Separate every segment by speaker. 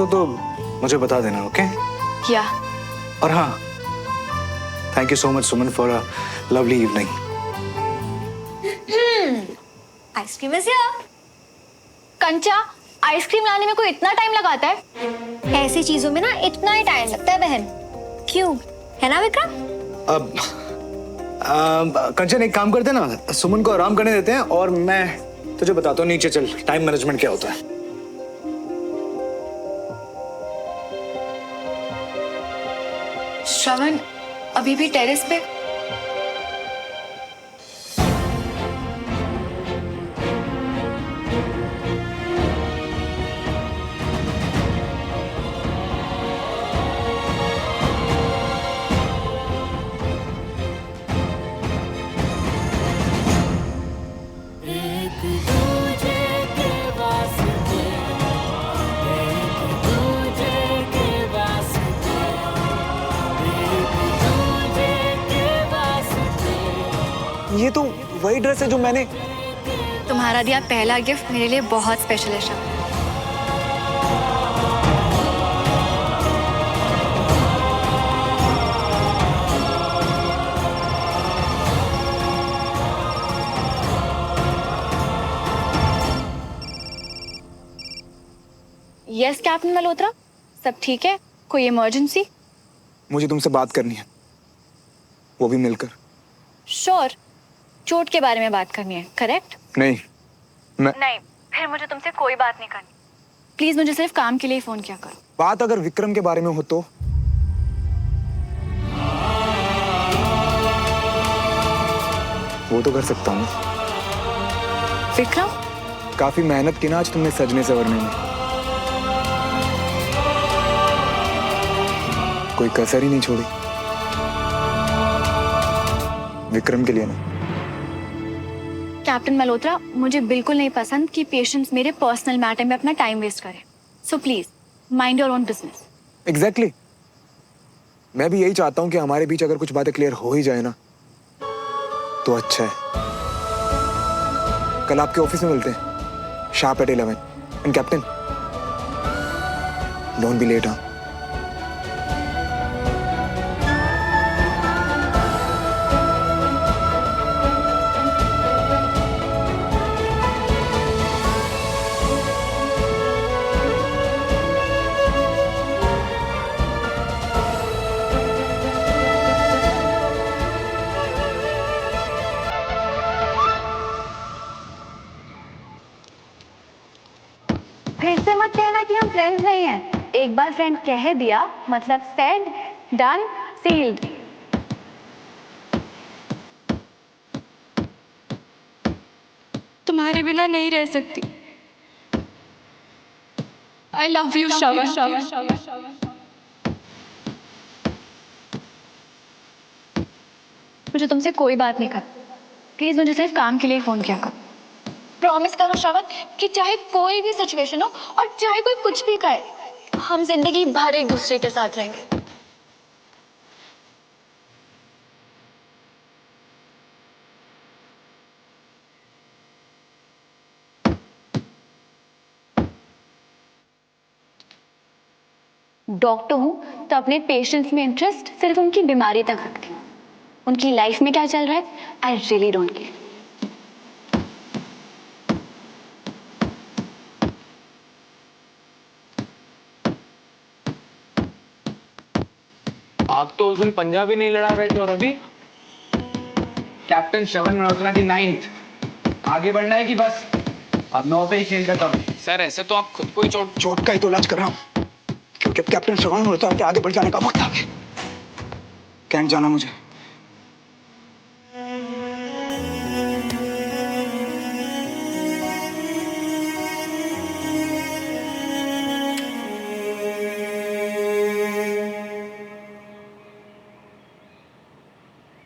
Speaker 1: तो मुझे बता देना, ओके?
Speaker 2: या
Speaker 1: और हाँ, thank you so much Suman for a lovely evening.
Speaker 2: Ice cream is here. कंचा, आइसक्रीम लाने में कोई इतना टाइम लगाता है? ऐसी चीजों में ना इतना ही टाइम लगता है बहन। क्यों, है ना विक्रम?
Speaker 1: अब कंचन एक काम करते हैं ना, सुमन को आराम करने देते हैं और मैं तुझे बताता हूँ, नीचे चल, टाइम मैनेजमेंट क्या होता है।
Speaker 2: श्रवण अभी भी टेरेस पे?
Speaker 1: ये तो वही ड्रेस है जो मैंने
Speaker 2: तुम्हारा दिया पहला गिफ्ट मेरे लिए बहुत स्पेशल है श्रवण। यस कैप्टन मल्होत्रा, सब ठीक है? कोई इमरजेंसी?
Speaker 3: मुझे तुमसे बात करनी है, वो भी मिलकर।
Speaker 2: श्योर, चोट के बारे में बात करनी है, करेक्ट?
Speaker 3: नहीं,
Speaker 2: नहीं, फिर मुझे तुमसे कोई बात नहीं करनी। प्लीज मुझे सिर्फ काम के लिए फोन किया करो।
Speaker 3: बात अगर विक्रम के बारे में हो तो वो तो कर सकता हूँ।
Speaker 2: विक्रम?
Speaker 3: काफी मेहनत की ना आज तुमने सजने संवरने में, कोई कसर ही नहीं छोड़ी विक्रम के लिए ना।
Speaker 2: कैप्टन मल्होत्रा, मुझे बिल्कुल नहीं पसंद कि पेशेंट्स मेरे पर्सनल मैटर में अपना टाइम वेस्ट करें। So please mind your own business.
Speaker 3: Exactly, मैं भी यही चाहता हूँ कि हमारे बीच अगर कुछ बातें क्लियर हो ही जाए ना तो अच्छा है। कल आपके ऑफिस में मिलते हैं, sharp at 11। And captain, don't be late. हाँ,
Speaker 2: फिर से मत कहना कि हम फ्रेंड्स नहीं हैं। एक बार फ्रेंड कह दिया मतलब सेड, डन, सील्ड।
Speaker 4: तुम्हारे बिना नहीं रह सकती। आई लव यू श्रवण।
Speaker 2: मुझे तुमसे कोई बात नहीं करनी। प्लीज मुझे सिर्फ काम के लिए फोन किया करो। प्रॉमिस करो श्रवण कि चाहे कोई भी सिचुएशन हो और चाहे कोई कुछ भी कहे, हम जिंदगी भर एक दूसरे के साथ रहेंगे। डॉक्टर हूं तो अपने पेशेंट्स में इंटरेस्ट सिर्फ उनकी बीमारी तक रखती हूँ। उनकी लाइफ में क्या चल रहा है आई रियली डोंट केयर।
Speaker 5: आप तो उस दिन पंजाबी नहीं लड़ा रहे थे और अभी कैप्टन श्रवण मल्होत्रा की 9th। आगे बढ़ना है कि बस अब 9 पे ही खेल करता हूँ। सर ऐसे तो आप खुद को ही
Speaker 3: चोट का ही तो इलाज कर रहा हूँ, क्योंकि अब कैप्टन श्रवण मल्होत्रा के आगे बढ़ जाने का वक्त आ गया। कैंट जाना मुझे।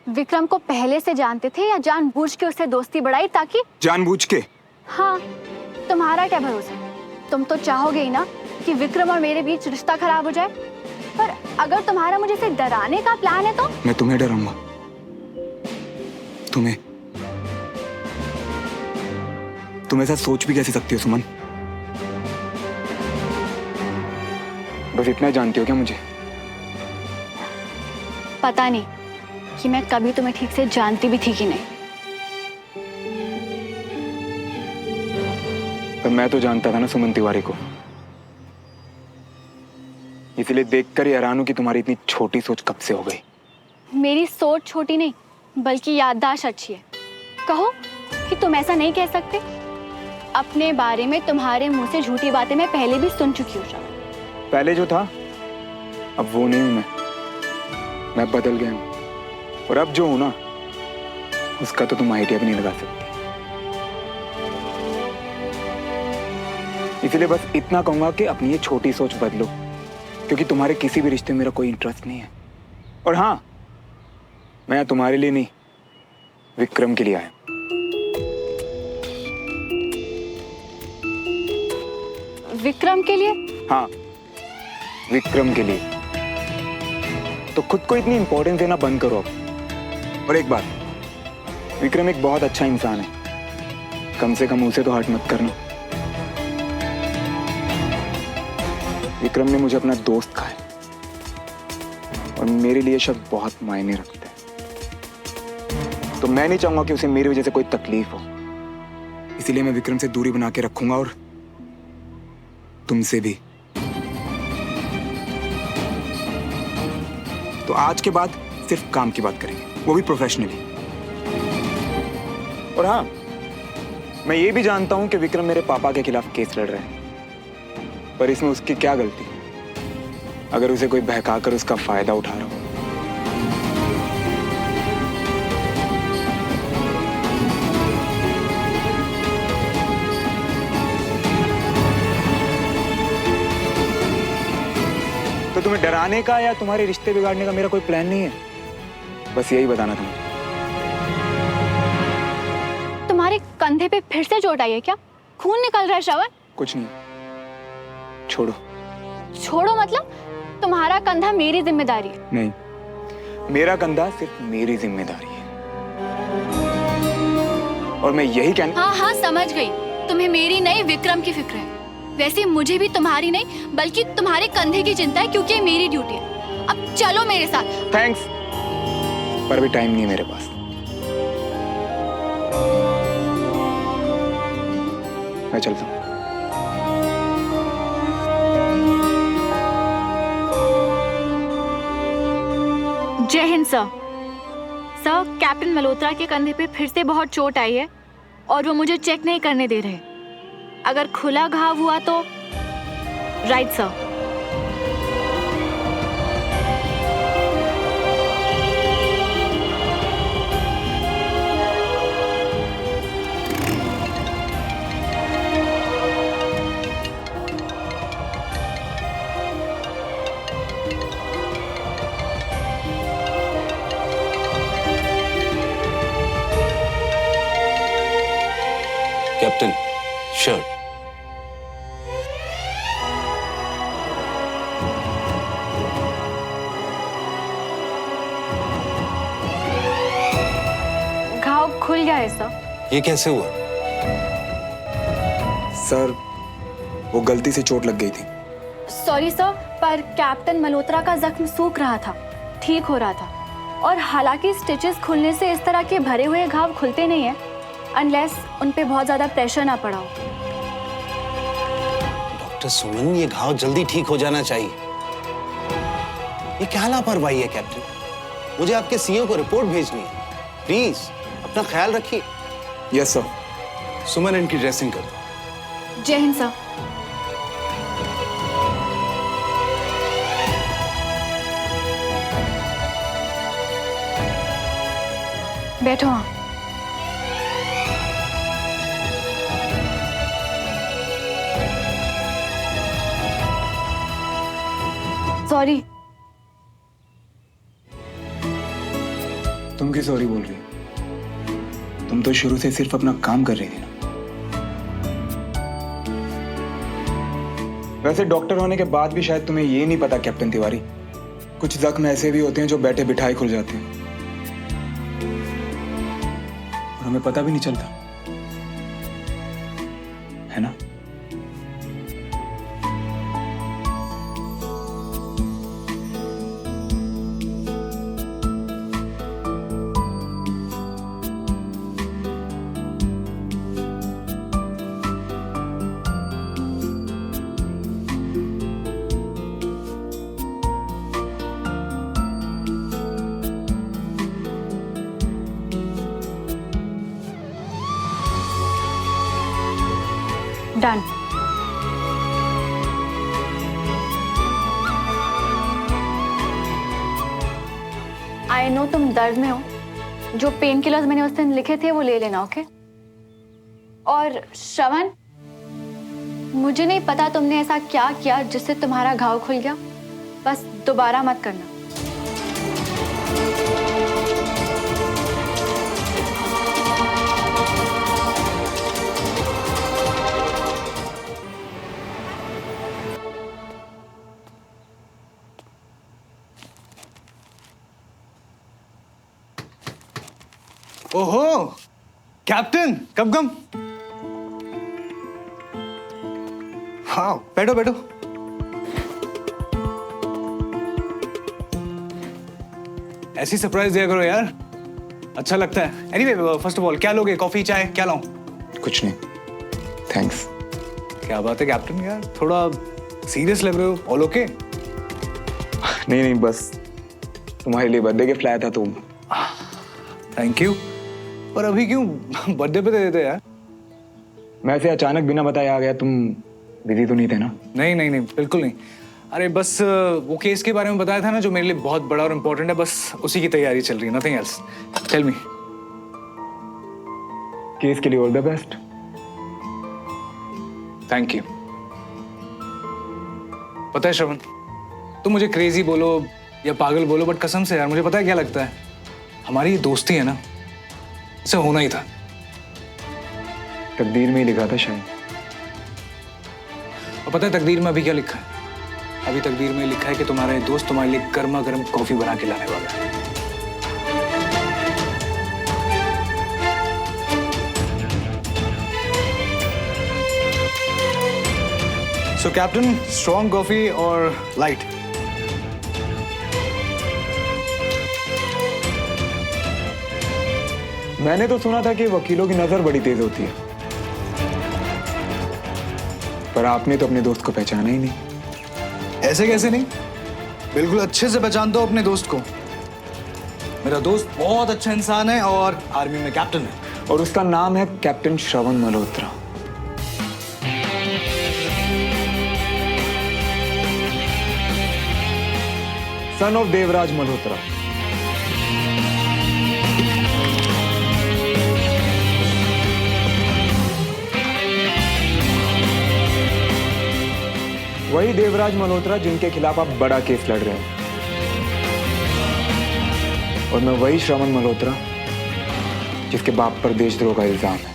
Speaker 2: विक्रम को पहले से जानते थे या जानबूझ के उससे दोस्ती बढ़ाई ताकि?
Speaker 3: जानबूझ के।
Speaker 2: हाँ, तुम्हारा क्या भरोसा? तुम तो चाहोगे ही ना कि विक्रम और मेरे बीच रिश्ता खराब हो जाए। पर अगर तुम्हारा मुझे से डराने का प्लान है तो?
Speaker 3: मैं तुम्हें डराऊंगा? तुम ऐसा सोच भी कैसे सकती हो सुमन? बस इतना जानती हो क्या मुझे?
Speaker 2: पता नहीं कि मैं कभी तुम्हें ठीक से जानती भी थी कि नहीं।
Speaker 3: पर मैं तो जानता था ना सुमन तिवारी को, इसलिए देखकर ही हैरान हूं कि तुम्हारी इतनी छोटी सोच कब से हो गई।
Speaker 2: मेरी सोच छोटी नहीं बल्कि याददाश्त अच्छी है। कहो कि तुम ऐसा नहीं कह सकते। अपने बारे में तुम्हारे मुंह से झूठी बातें मैं पहले भी सुन चुकी हूँ श्रवण।
Speaker 3: पहले जो था अब वो नहीं हूं मैं बदल गया हूं। और अब जो हूं ना उसका तो तुम आइडिया भी नहीं लगा सकती। इसलिए बस इतना कहूंगा कि अपनी ये छोटी सोच बदलो, क्योंकि तुम्हारे किसी भी रिश्ते में मेरा कोई इंटरेस्ट नहीं है। और हाँ, मैं तुम्हारे लिए नहीं विक्रम के लिए आया।
Speaker 2: विक्रम के लिए?
Speaker 3: हाँ, विक्रम के लिए। तो खुद को इतनी इंपॉर्टेंस देना बंद करो अब। और एक बात, विक्रम एक बहुत अच्छा इंसान है, कम से कम उसे तो हर्ट मत करना। विक्रम ने मुझे अपना दोस्त कहा है और मेरे लिए शब्द बहुत मायने रखते हैं। तो मैं नहीं चाहूंगा कि उसे मेरी वजह से कोई तकलीफ हो, इसीलिए मैं विक्रम से दूरी बना के रखूंगा और तुमसे भी। तो आज के बाद सिर्फ काम की बात करेंगे, वो भी प्रोफेशनली। और हाँ, मैं ये भी जानता हूं कि विक्रम मेरे पापा के खिलाफ केस लड़ रहे हैं, पर इसमें उसकी क्या गलती अगर उसे कोई बहकाकर उसका फायदा उठा रहा हो। तो तुम्हें डराने का या तुम्हारे रिश्ते बिगाड़ने का मेरा कोई प्लान नहीं है, बस यही बताना था मुझे।
Speaker 2: तुम्हारे कंधे पे फिर से चोट आई है क्या? खून निकल रहा है श्रवण?
Speaker 3: कुछ नहीं, छोड़ो।
Speaker 2: छोड़ो मतलब? तुम्हारा कंधा मेरी जिम्मेदारी है।
Speaker 3: नहीं, मेरा कंधा सिर्फ मेरी जिम्मेदारी है। और मैं यही कहना।
Speaker 2: हाँ हाँ समझ गई, तुम्हें मेरी नहीं विक्रम की फिक्र है। वैसे मुझे भी तुम्हारी नहीं बल्कि तुम्हारे कंधे की चिंता है, क्योंकि ये मेरी ड्यूटी है। अब चलो मेरे साथ।
Speaker 3: थैंक्स, पर अभी टाइम नहीं है मेरे पास। मैं चलता हूँ।
Speaker 2: जय Hind sir. Sir, captain Malhotra के कंधे पे फिर से बहुत चोट आई है और वो मुझे चेक नहीं करने दे रहे। अगर खुला घाव हुआ तो। Right sir.
Speaker 6: Captain, shirt.
Speaker 2: घाव खुल गया है सर।
Speaker 6: ये कैसे हुआ?
Speaker 3: सर, वो गलती से चोट लग गई थी।
Speaker 2: सॉरी सर, पर कैप्टन मल्होत्रा का जख्म सूख रहा था, ठीक हो रहा था। और हालांकि स्टिचेस खुलने से इस तरह के भरे हुए घाव खुलते नहीं है अनलेस उन पे बहुत ज्यादा प्रेशर ना पड़ा हो।
Speaker 6: डॉक्टर सुमन, ये घाव जल्दी ठीक हो जाना चाहिए। ये क्या लापरवाही है कैप्टन? मुझे आपके सीईओ को रिपोर्ट भेजनी है। प्लीज अपना ख्याल रखिए।
Speaker 3: Yes sir.
Speaker 6: सुमन, इनकी ड्रेसिंग कर दो।
Speaker 2: जय हिंद सर। बैठो। हाँ, सॉरी।
Speaker 3: तुम क्यों सॉरी बोल रही हो? तुम तो शुरू से सिर्फ अपना काम कर रही थी ना। वैसे डॉक्टर होने के बाद भी शायद तुम्हें ये नहीं पता कैप्टन तिवारी, कुछ जख्म ऐसे भी होते हैं जो बैठे बिठाए खुल जाते हैं और हमें पता भी नहीं चलता, है ना?
Speaker 2: डन। आई नो तुम दर्द में हो, जो पेन किलर्स मैंने उस दिन लिखे थे वो ले लेना, ओके? और श्रवण, मुझे नहीं पता तुमने ऐसा क्या किया जिससे तुम्हारा घाव खुल गया, बस दोबारा मत करना।
Speaker 1: ओहो कैप्टन, कब कम। हाँ बैठो बैठो। ऐसी सरप्राइज दिया करो यार, अच्छा लगता है। एनीवे फर्स्ट ऑफ ऑल क्या लोगे, कॉफी चाय क्या लाऊं?
Speaker 3: कुछ नहीं, थैंक्स।
Speaker 1: क्या बात है कैप्टन यार, थोड़ा सीरियस लग रहे हो। All okay?
Speaker 3: नहीं नहीं, बस तुम्हारे लिए बर्थडे गिफ्ट लाया था तो।
Speaker 1: थैंक यू, पर अभी क्यों बर्थडे पे दे देते यार?
Speaker 3: मैं ऐसे अचानक बिना बताए आ गया, तुम बिजी तो नहीं थे ना?
Speaker 1: नहीं नहीं नहीं, बिल्कुल नहीं। अरे बस वो केस के बारे में बताया था ना, जो मेरे लिए बहुत बड़ा और इम्पोर्टेंट है, बस उसी की तैयारी चल रही है, nothing else. Tell me.
Speaker 3: Case के लिए all the best.
Speaker 1: Thank you. पता है श्रवण, तुम मुझे क्रेजी बोलो या पागल बोलो, बट कसम से यार मुझे पता है क्या लगता है, हमारी ये दोस्ती है ना, इसे होना ही था।
Speaker 3: तकदीर में ही लिखा था शायद।
Speaker 1: और पता है तकदीर में अभी क्या लिखा है? अभी तकदीर में लिखा है कि तुम्हारा ये दोस्त तुम्हारे लिए गर्मा गर्म कॉफी बना के लाने वाला है। सो कैप्टन, स्ट्रॉन्ग कॉफी और लाइट?
Speaker 3: मैंने तो सुना था कि वकीलों की नजर बड़ी तेज होती है, पर आपने तो अपने दोस्त को पहचाना ही नहीं।
Speaker 1: ऐसे कैसे नहीं, बिल्कुल अच्छे से पहचानता हूं अपने दोस्त को। मेरा दोस्त बहुत अच्छा इंसान है और आर्मी में कैप्टन है।
Speaker 3: और उसका नाम है captain Shravan Malhotra. Son of Devraj Malhotra. वही देवराज मल्होत्रा जिनके खिलाफ आप बड़ा केस लड़ रहे हैं, और मैं वही श्रवण मल्होत्रा जिसके बाप पर देशद्रोह का इल्जाम है।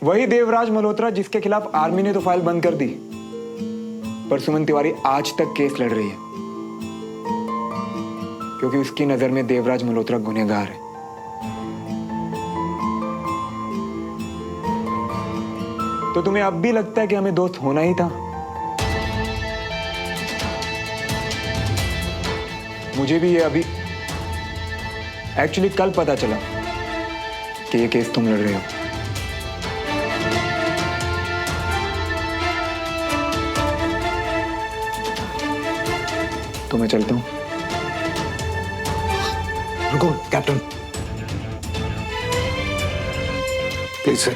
Speaker 3: वही देवराज मल्होत्रा जिसके खिलाफ आर्मी ने तो फाइल बंद कर दी, पर सुमन तिवारी आज तक केस लड़ रही है, क्योंकि उसकी नजर में देवराज मल्होत्रा गुनहगार है। तो तुम्हें अब भी लगता है कि हमें दोस्त होना ही था? मुझे भी ये अभी एक्चुअली कल पता चला कि ये केस तुम लड़ रहे हो। तो मैं चलता हूं।
Speaker 1: रुको कैप्टन, प्लीज सर,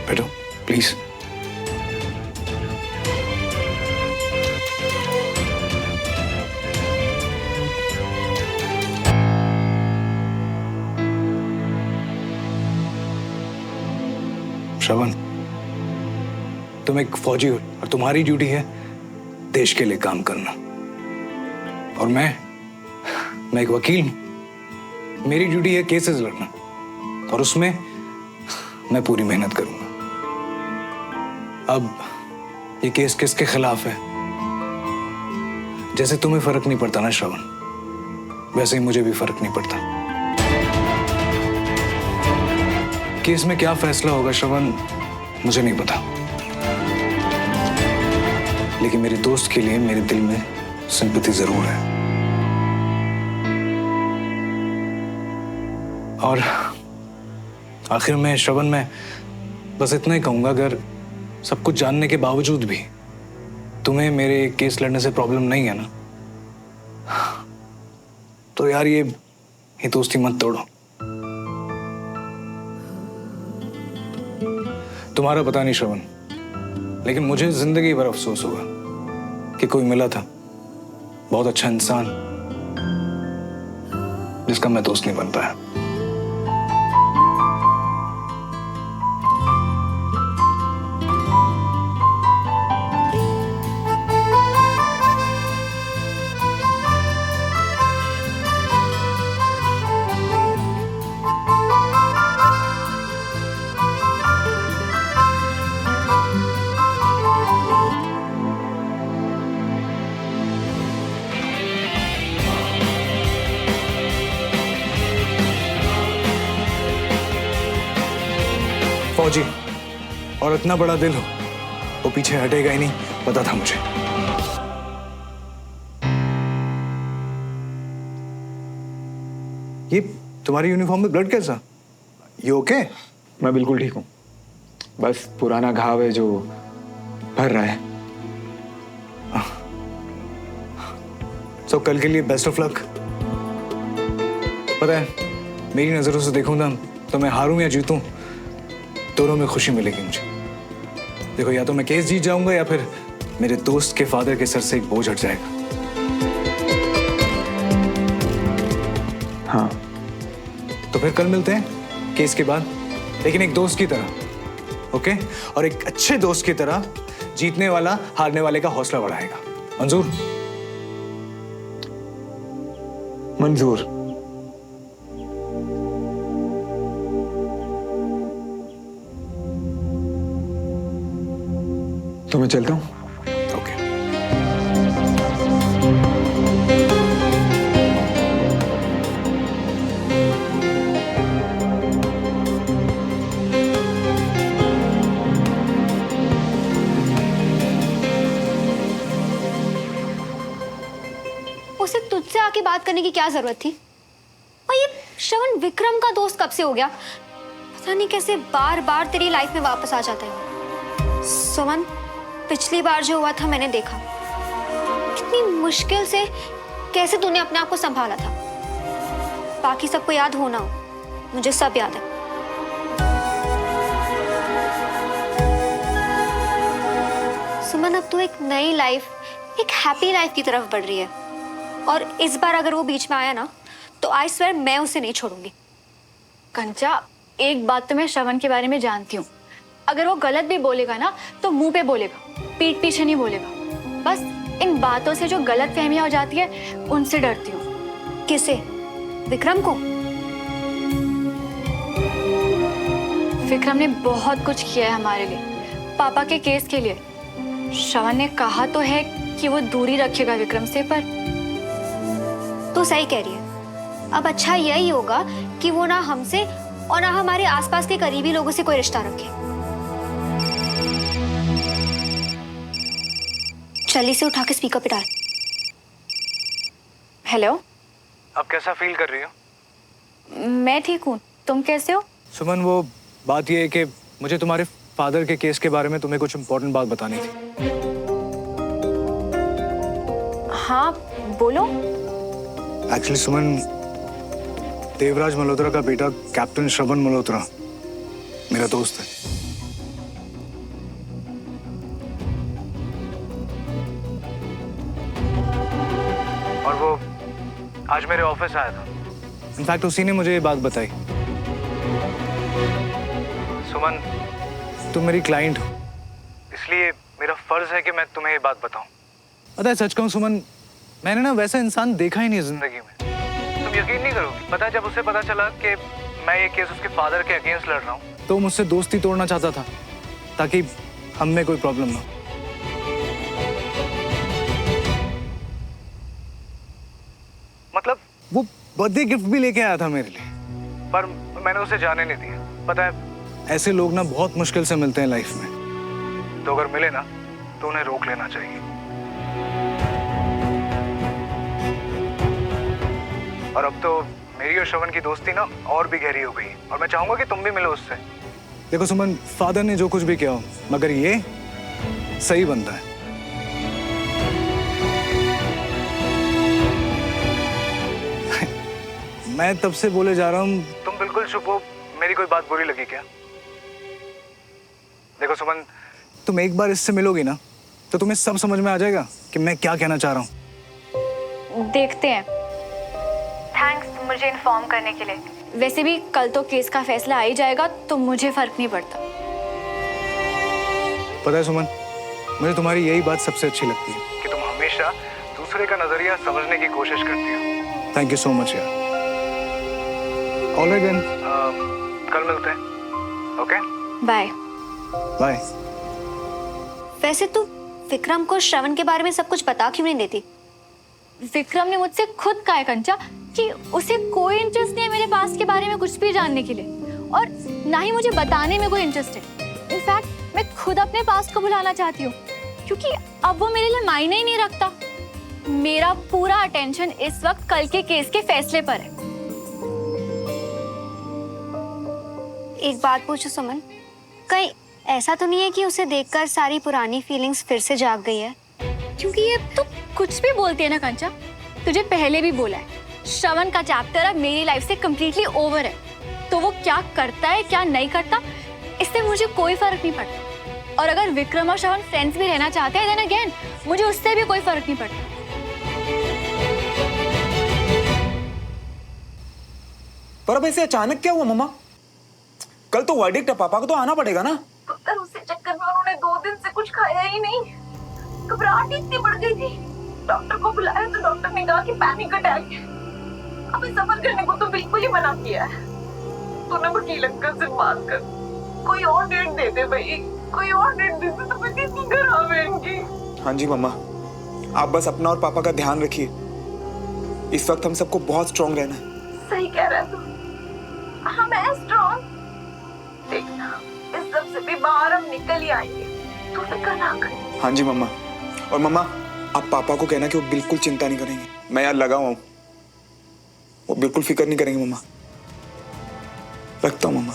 Speaker 1: बैठो प्लीज। श्रवण, तुम एक फौजी हो और तुम्हारी ड्यूटी है देश के लिए काम करना, और मैं एक वकील हूं, मेरी ड्यूटी है केसेस लड़ना, और उसमें मैं पूरी मेहनत करूंगा। अब ये केस किसके खिलाफ है, जैसे तुम्हें फर्क नहीं पड़ता ना श्रवण, वैसे ही मुझे भी फर्क नहीं पड़ता। केस में क्या फैसला होगा श्रवण, मुझे नहीं पता, लेकिन मेरे दोस्त के लिए मेरे दिल में सिंपैथी जरूर है। और आखिर में श्रवण, मैं बस इतना ही कहूंगा, अगर सब कुछ जानने के बावजूद भी तुम्हें मेरे केस लड़ने से प्रॉब्लम नहीं है ना, तो यार ये दोस्ती मत तोड़ो। तुम्हारा पता नहीं श्रवण, लेकिन मुझे जिंदगी भर अफसोस होगा कि कोई मिला था बहुत अच्छा इंसान जिसका मैं दोस्त नहीं बन पाया। फौजी, और इतना बड़ा दिल हो वो पीछे हटेगा ही नहीं, पता था मुझे। ये तुम्हारी यूनिफॉर्म में ब्लड कैसा? ये ओके?
Speaker 3: मैं बिल्कुल ठीक हूँ, बस पुराना घाव है जो भर रहा है।
Speaker 1: तो कल के लिए बेस्ट ऑफ लक। पता है, मेरी नजरों से देखूं ना तो मैं हारूं या जीतूं, दोनों में खुशी मिलेगी मुझे। देखो, या तो मैं केस जीत जाऊंगा या फिर मेरे दोस्त के फादर के सर से एक बोझ हट जाएगा।
Speaker 3: हाँ,
Speaker 1: तो फिर कल मिलते हैं केस के बाद, लेकिन एक दोस्त की तरह, ओके? और एक अच्छे दोस्त की तरह जीतने वाला हारने वाले का हौसला बढ़ाएगा। मंजूर?
Speaker 3: मंजूर। तो मैं चलता हूँ।
Speaker 1: ओके।
Speaker 7: उसे तुझसे आके बात करने की क्या जरूरत थी? और ये श्रवण विक्रम का दोस्त कब से हो गया? पता नहीं कैसे बार बार तेरी लाइफ में वापस आ जाता है। सुमन, पिछली बार जो हुआ था मैंने देखा, कितनी मुश्किल से कैसे तूने अपने आप को संभाला था। बाकी सबको याद हो ना हो, मुझे सब याद है। सुमन, अब तू एक नई लाइफ, एक हैप्पी लाइफ की तरफ बढ़ रही है, और इस बार अगर वो बीच में आया ना तो आई स्वेयर मैं उसे नहीं छोड़ूंगी।
Speaker 2: कंचा, एक बात तो मैं श्रवण के बारे में जानती हूँ, अगर वो गलत भी बोलेगा ना तो मुंह पे बोलेगा, पीठ पीछे नहीं बोलेगा। बस इन बातों से जो गलत फहमियां हो जाती है उनसे डरती हूँ।
Speaker 7: किसे? विक्रम को?
Speaker 2: विक्रम ने बहुत कुछ किया है हमारे लिए, पापा के केस के लिए। श्रवण ने कहा तो है कि वो दूरी रखेगा विक्रम से, पर
Speaker 7: तो सही कह रही है। अब अच्छा यही होगा कि वो ना हमसे और ना हमारे आसपास के करीबी लोगों से कोई रिश्ता रखे। चल इसे उठा के स्पीकर पे डाल।
Speaker 2: हेलो।
Speaker 1: अब कैसा फील कर रही हो?
Speaker 2: मैं ठीक हूँ, तुम कैसे हो?
Speaker 1: सुमन, वो बात ये है कि मुझे तुम्हारे फादर के केस के बारे में तुम्हें कुछ इम्पोर्टेंट बात बतानी थी।
Speaker 2: हाँ बोलो।
Speaker 1: एक्चुअली सुमन, देवराज मल्होत्रा का बेटा कैप्टन श्रवण मल्होत्रा मेरा दोस्त है। और वो आज मेरे ऑफिस आया था। इनफैक्ट उसी ने मुझे ये बात बताई। सुमन, तुम मेरी क्लाइंट हो, इसलिए मेरा फर्ज है कि मैं तुम्हें ये बात बताऊं। पता है, सच कहूं सुमन, मैंने ना वैसा इंसान देखा ही नहीं जिंदगी में। तुम यकीन नहीं करोगी, पता है जब उसे पता चला कि मैं ये केस उसके फादर के अगेंस्ट लड़ रहा हूँ, तो मुझसे दोस्ती तोड़ना चाहता था ताकि हम में कोई प्रॉब्लम ना हो। मतलब वो बर्थडे गिफ्ट भी लेके आया था मेरे लिए, पर मैंने उसे जाने नहीं दिया। पता है, ऐसे लोग ना बहुत मुश्किल से मिलते हैं लाइफ में, तो अगर मिले ना तो उन्हें रोक लेना चाहिए। और अब तो मेरी और श्रवण की दोस्ती ना और भी गहरी हो गई और मैं चाहूंगा कि तुम भी मिलो उससे। देखो सुमन, फादर ने जो कुछ भी किया हो मगर ये सही बनता है। मैं तब से बोले जा रहा हूँ, तुम बिल्कुल चुप हो। मेरी कोई बात बुरी लगी क्या? देखो सुमन, तुम एक बार इससे मिलोगी ना तो तुम्हें सब समझ में आ जाएगा कि मैं क्या कहना चाह रहा हूँ।
Speaker 2: देखते हैं। थैंक्स मुझे इन्फॉर्म करने के लिए। वैसे भी कल तो केस का फैसला आ ही जाएगा तो मुझे फर्क नहीं पड़ता।
Speaker 1: पता है सुमन, मुझे तुम्हारी यही बात सबसे अच्छी लगती है कि तुम हमेशा दूसरे का नजरिया समझने की कोशिश करती हो। थैंक यू सो मच यार। ऑलराइट देन, कल मिलते हैं। Okay,
Speaker 2: bye.
Speaker 1: बाय।
Speaker 7: वैसे तू विक्रम को श्रवण के बारे में सब कुछ बता क्यों नहीं देती?
Speaker 2: विक्रम ने मुझसे खुद कहा है कंचा कि उसे कोई इंटरेस्ट नहीं है मेरे पास्ट के बारे में कुछ भी जानने के लिए, और ना ही मुझे बताने में कोई इंटरेस्ट है। इनफैक्ट मैं खुद अपने पास्ट को भुलाना चाहती हूँ क्योंकि अब वो मेरे लिए मायने ही नहीं रखता। मेरा पूरा अटेंशन इस वक्त कल के केस के फैसले पर है।
Speaker 7: एक बात पूछो सुमन, कहीं ऐसा तो नहीं है कि उसे देखकर सारी पुरानी फीलिंग्स फिर से जाग गई है?
Speaker 2: क्योंकि ये तो कुछ भी बोलती है ना कंचा, तुझे पहले भी बोला है श्रवण का चैप्टर अब मेरी लाइफ से कंप्लीटली ओवर है। तो वो क्या करता है क्या नहीं करता इससे मुझे कोई फर्क नहीं पड़ता। और अगर विक्रम और श्रवण फ्रेंड्स भी रहना चाहते हैं देन अगेन मुझे उससे भी कोई फर्क नहीं पड़ता।
Speaker 3: पर अब ऐसे अचानक क्या हुआ मम्मा? कल तो वर्डिक्ट है, पापा को तो आना पड़ेगा ना।
Speaker 8: पुत्र उसी चक्कर में उन्होंने 2 दिन से कुछ खाया ही नहीं। घबराहट इतनी बढ़ गई थी, डॉक्टर को बुलाया तो डॉक्टर ने कहा कि पैनिक अटैक है। अभी सफर करने को तो बिल्कुल ही मना किया है। तो ना वकील अंकल से बात कर, कोई और डेट दे दे भाई, कोई और डेट दे दे तो मैं कितनी खराब है इनकी।
Speaker 3: हाँ जी मम्मा, आप बस अपना और पापा का ध्यान रखिए। इस वक्त हम सबको बहुत स्ट्रांग रहना है।
Speaker 8: सही कह रहा है तू, हम है स्ट्रांग। देखना इस सब से भी बाहर हम निकल ही आएंगे, तू फिक्र ना कर।
Speaker 3: हाँ जी मम्मा। और मम्मा आप पापा को कहना कि वो बिल्कुल चिंता नहीं करेंगे। मैं यार लगा हुआ हूँ, वो बिल्कुल फिक्र नहीं करेंगे मम्मा। रखता हूँ मम्मा।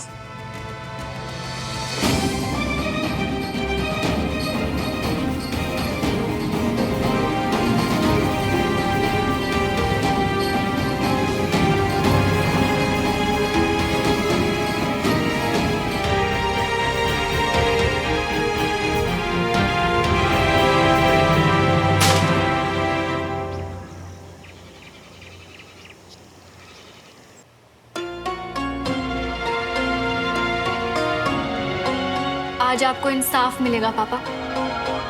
Speaker 2: आज आपको इंसाफ मिलेगा पापा,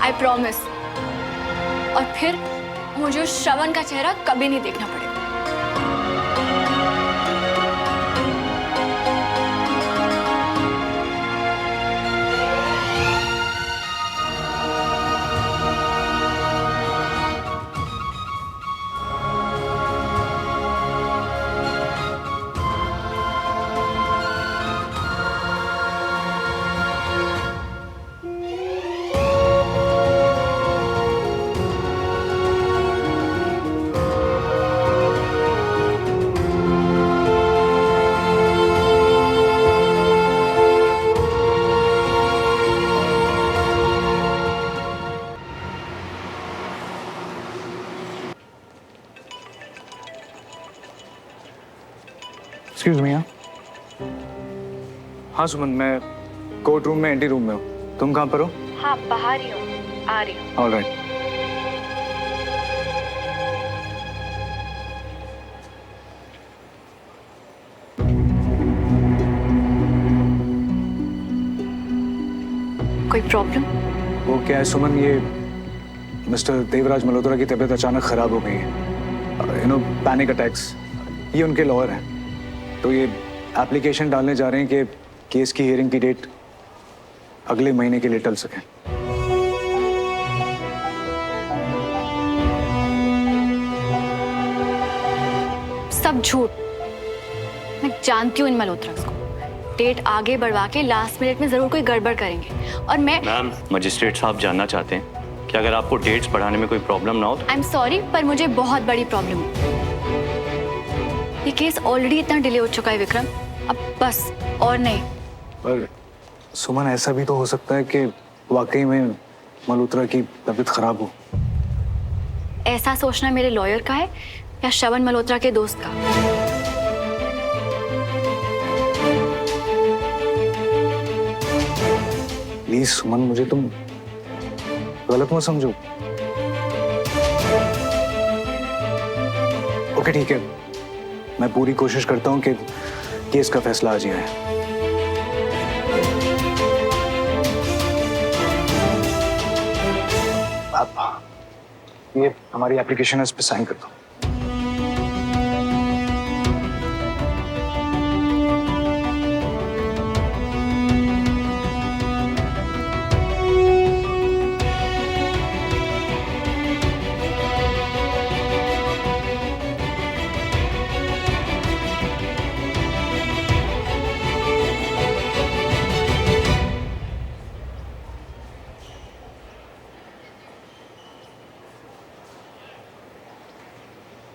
Speaker 2: आई प्रॉमिस। और फिर मुझे उस श्रवण का चेहरा कभी नहीं देखना पड़ेगा।
Speaker 1: Excuse me. हाँ सुमन, मैं कोर्ट रूम में एंटी रूम में हूँ। तुम कहाँ पर हो?
Speaker 2: हाँ बाहर ही हूँ, आ रही हूँ।
Speaker 1: All right.
Speaker 2: कोई प्रॉब्लम?
Speaker 1: वो क्या है सुमन, ये मिस्टर देवराज मल्होत्रा की तबीयत अचानक खराब हो गई है। Panic attacks. ये उनके लॉयर हैं, तो ये एप्लीकेशन डालने जा रहे हैं कि केस की हियरिंग की डेट अगले महीने के लिए टल सके।
Speaker 2: सब झूठ। मैं जानती हूँ इन मल्होत्रास को। डेट आगे बढ़वा के लास्ट मिनट में जरूर कोई गड़बड़ करेंगे। और मैं
Speaker 9: मैम, मजिस्ट्रेट साहब जानना चाहते हैं कि अगर आपको डेट्स बढ़ाने में कोई प्रॉब्लम ना हो तो।
Speaker 2: आई एम सॉरी पर मुझे बहुत बड़ी प्रॉब्लम है। ये केस ऑलरेडी इतना डिले हो चुका है विक्रम, अब बस और नहीं।
Speaker 1: पर सुमन, ऐसा भी तो हो सकता है कि वाकई में मल्होत्रा की तबीयत खराब हो।
Speaker 2: ऐसा सोचना मेरे लॉयर का है या श्रवण मल्होत्रा के दोस्त का?
Speaker 1: प्लीज सुमन, मुझे तुम गलत मत समझो। ओके ठीक है, मैं पूरी कोशिश करता हूँ कि केस का फैसला आज ही आए। ये हमारी एप्लीकेशन है, इस पे साइन कर दो।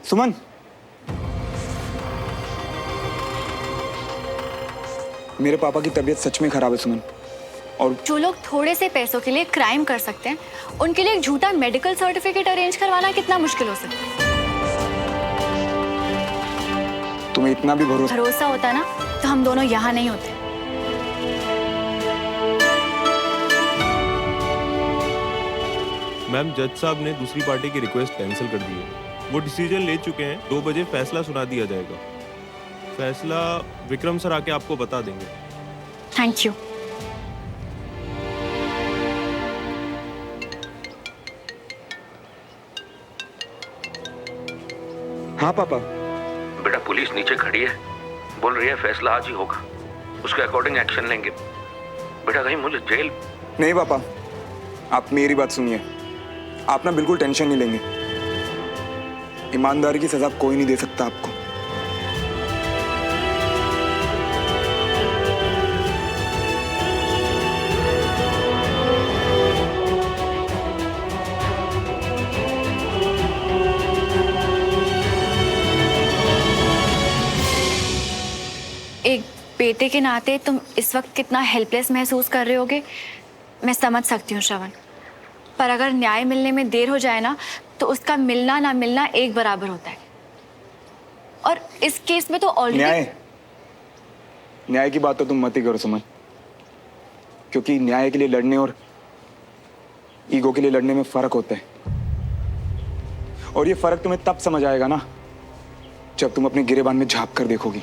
Speaker 3: सुमन, मेरे पापा की तबीयत सच में खराब है सुमन। और
Speaker 2: जो लोग थोड़े से पैसों के लिए क्राइम कर सकते हैं, उनके लिए एक झूठा मेडिकल सर्टिफिकेट अरेंज करवाना कितना मुश्किल हो सकता है।
Speaker 3: तुम्हें इतना भी
Speaker 2: भरोसा होता ना तो हम दोनों यहाँ नहीं होते।
Speaker 10: मैम, जज साहब ने दूसरी पार्टी की रिक्वेस्ट कैंसिल कर दी है। वो डिसीजन ले चुके हैं, 2 बजे फैसला सुना दिया जाएगा। फैसला विक्रम सर आके आपको बता देंगे।
Speaker 2: Thank you.
Speaker 3: हाँ पापा।
Speaker 11: बेटा, पुलिस नीचे खड़ी है, बोल रही है फैसला आज ही होगा, उसके अकॉर्डिंग एक्शन लेंगे। बेटा, कहीं मुझे जेल।
Speaker 3: नहीं पापा, आप मेरी बात सुनिए। आप ना बिल्कुल टेंशन नहीं लेंगे। ईमानदारी की सजा कोई नहीं दे सकता आपको।
Speaker 2: एक बेटे के नाते तुम इस वक्त कितना हेल्पलेस महसूस कर रहे होगे, मैं समझ सकती हूँ श्रवण। पर अगर न्याय मिलने में देर हो जाए ना, तो उसका मिलना ना मिलना एक बराबर होता है। और इस केस में तो ऑलरेडी
Speaker 3: न्याय की बात तो तुम मत ही करो सुमन, क्योंकि न्याय के लिए लड़ने और ईगो के लिए लड़ने में फर्क होता है। और ये फर्क तुम्हें तब समझ आएगा ना, जब तुम अपने गिरेबान में झांक कर देखोगी।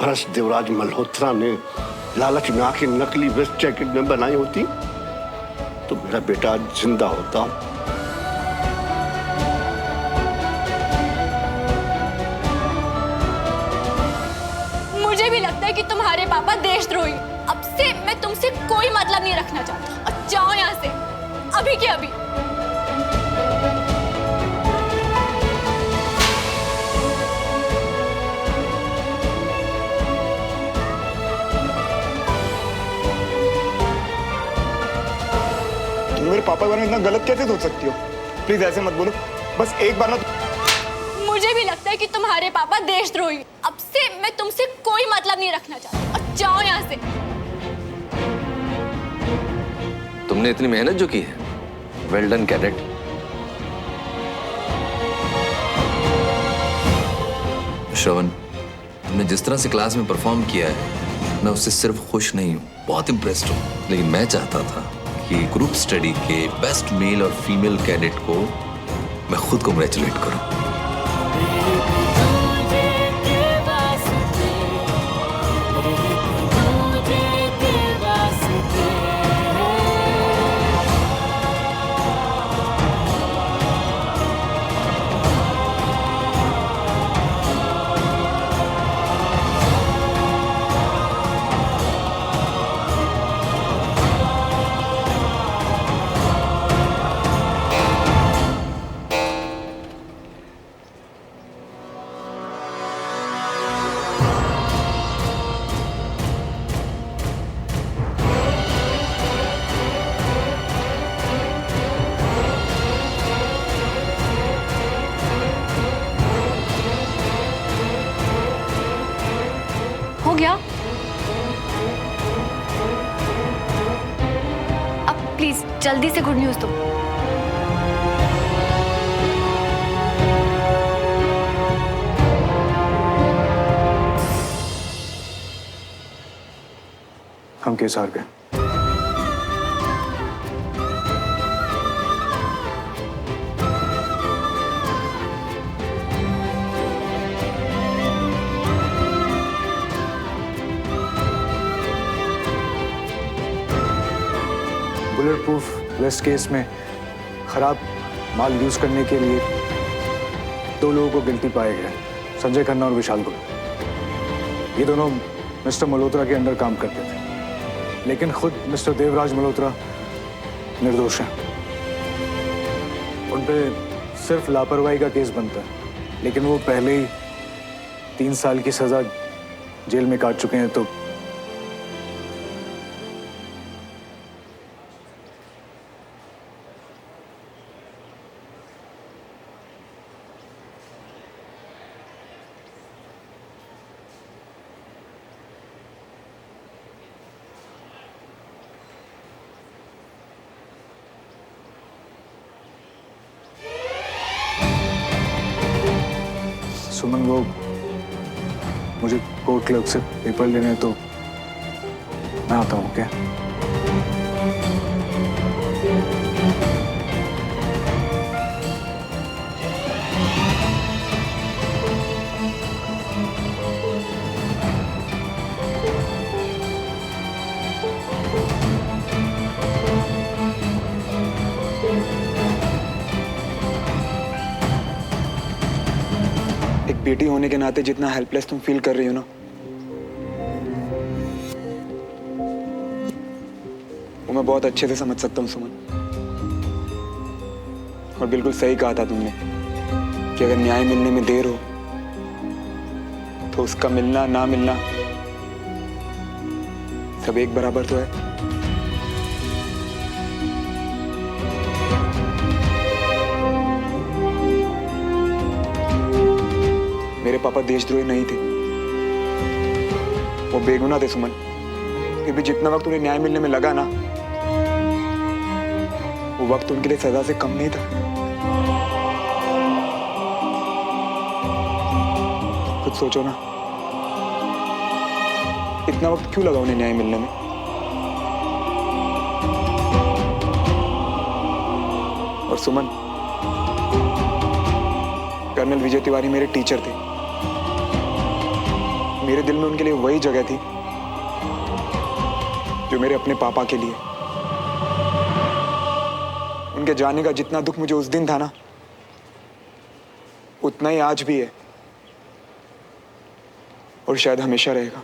Speaker 12: बस देवराज मल्होत्रा ने लालच में आके नकली वेस्ट जैकेट में बनाई होती तो मेरा बेटा आज जिंदा होता।
Speaker 4: मुझे भी लगता है कि तुम्हारे पापा देशद्रोही। अब से मैं तुमसे कोई मतलब नहीं रखना चाहता, और जाओ यहाँ से अभी के अभी।
Speaker 3: तुम मेरे पापा के बारे में इतना गलत कैसे सोच सकती हो? प्लीज ऐसे मत बोलो, बस एक बार ना।
Speaker 4: मुझे भी लगता है कि तुम्हारे पापा देशद्रोही। अब से मैं तुमसे कोई मतलब नहीं रखना चाहता, और जाओ यहाँ से।
Speaker 11: तुमने इतनी मेहनत जो की है, वेल डन कैडेट।
Speaker 13: श्रवण, तुमने जिस तरह से क्लास में परफॉर्म किया है, मैं उससे सिर्फ खुश नहीं हूँ, बहुत इम्प्रेस्ड हूँ। लेकिन मैं चाहता था कि ग्रुप स्टडी के बेस्ट मेल और फीमेल कैडेट को मैं खुद कांग्रेचुलेट करूं।
Speaker 7: जल्दी से गुड न्यूज़ दो।
Speaker 1: हम केस हार गए। बुलेट प्रूफ वेस्ट केस में खराब माल यूज करने के लिए 2 लोगों को गिल्टी पाए गए, संजय खन्ना और विशाल गुल। ये दोनों मिस्टर मल्होत्रा के अंडर काम करते थे, लेकिन खुद मिस्टर देवराज मल्होत्रा निर्दोष हैं। उन पे सिर्फ लापरवाही का केस बनता है, लेकिन वो पहले ही 3 साल की सजा जेल में काट चुके हैं। तो सुमन, वो मुझे कोर्ट क्लर्क से पेपर लेने हैं, तो मैं आता हूँ। क्या
Speaker 3: बेटी होने के नाते जितना हेल्पलेस तुम फील कर रही हो ना, वो मैं बहुत अच्छे से समझ सकता हूँ सुमन। और बिल्कुल सही कहा था तुमने कि अगर न्याय मिलने में देर हो तो उसका मिलना ना मिलना सब एक बराबर तो है। मेरे पापा देशद्रोही नहीं थे, वो बेगुनाह थे सुमन। फिर भी जितना वक्त उन्हें न्याय मिलने में लगा ना, वो वक्त उनके लिए सजा से कम नहीं था। खुद सोचो ना, इतना वक्त क्यों लगा उन्हें न्याय मिलने में? और सुमन, कर्नल विजय तिवारी मेरे टीचर थे। मेरे दिल में उनके लिए वही जगह थी जो मेरे अपने पापा के लिए। उनके जाने का जितना दुख मुझे उस दिन था ना, उतना ही आज भी है और शायद हमेशा रहेगा।